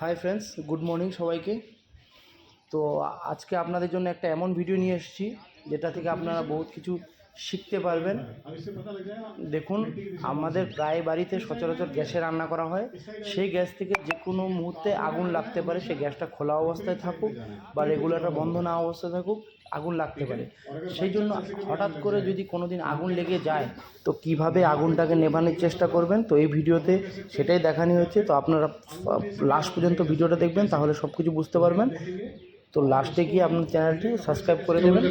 Hi friends, good morning সবাইকে। তো আজকে আপনাদের জন্য একটা এমন ভিডিও নিয়ে এসেছি যেটা থেকে আপনারা বহুত কিছু শিখতে পারবেন। দেখুন, আমাদের প্রায় বাড়িতে সচরাচর গ্যাসে রান্না করা হয়। সেই গ্যাস থেকে যে কোনো মুহূর্তে আগুন লাগতে পারে। সেই গ্যাসটা খোলা অবস্থায় থাকুক বা রেগুলেটর বন্ধ না অবস্থায় থাকুক, আগুন লাগতে পারে। সেই জন্য হঠাৎ করে যদি কোনো দিন আগুন লেগে যায় তো কিভাবে আগুনটাকে নেভানোর চেষ্টা করবেন, তো এই ভিডিওতে সেটাই দেখানো হচ্ছে। তো আপনারা লাস্ট পর্যন্ত ভিডিওটা দেখবেন, তাহলে সব কিছু বুঝতে পারবেন। তো লাস্টে গিয়ে আপনার চ্যানেলটি সাবস্ক্রাইব করে দেবেন।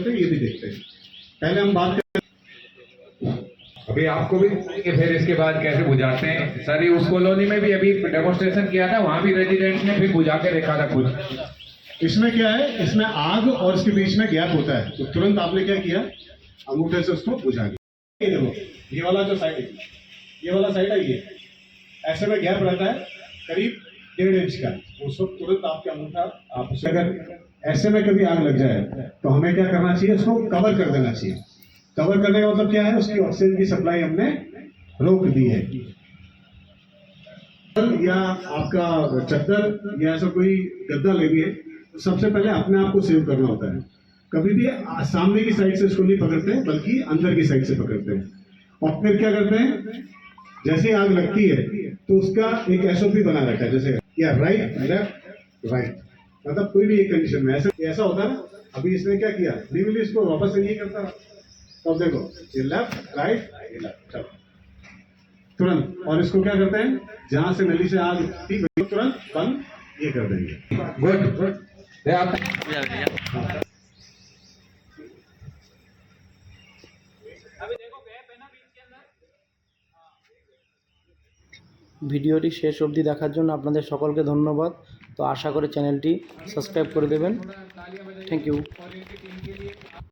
अभी आपको भी कि फिर इसके बाद कैसे बुझाते हैं। सर उस कॉलोनी में भी अभी डेमोन्स्ट्रेशन किया था, वहां भी रेजिडेंट्स ने फिर बुझा के देखा था खुद। इसमें क्या है, इसमें आग और इसके बीच में गैप होता है, तो तुरंत आपने क्या किया, अंगूठे से उसको बुझा दिया। ये देखो, ये वाला जो साइड है, ये वाला साइड है, ये ऐसे में गैप रहता है करीब 1.5 इंच का। उस वक्त तुरंत आपके अंगूठा, आप अगर ऐसे में कभी आग लग जाए तो हमें क्या करना चाहिए, उसको कवर कर देना चाहिए। कवर करने का मतलब क्या है, उसकी ऑक्सीजन की सप्लाई हमने रोक दी है। या आपका चद्दर या ऐसा कोई गद्दा लगे तो सबसे पहले अपने आप को सेव करना होता है। कभी भी सामने की साइड से इसको नहीं पकड़ते हैं, बल्कि अंदर की साइड से पकड़ते हैं। और फिर क्या करते हैं, जैसे आग लगती है तो उसका एक एसओपी बना रखा है, जैसे या राइट लेफ्ट राइट, मतलब कोई भी एक कंडीशन में ऐसा होता है ना। अभी इसने क्या किया, धीरे इसको वापस से नहीं करता। अब देखो, ये लेफ्ट राइट ये लेफ्ट, चलो तुरंत। और इसको क्या करते हैं, जहां से नली से आग ठीक है तुरंत बंद ये कर देंगे। Good good. ভিডিওটি শেষ অবধি দেখার জন্য আপনাদের সকলকে ধন্যবাদ। তো আশা করি চ্যানেলটি সাবস্ক্রাইব করে দেবেন। Thank you.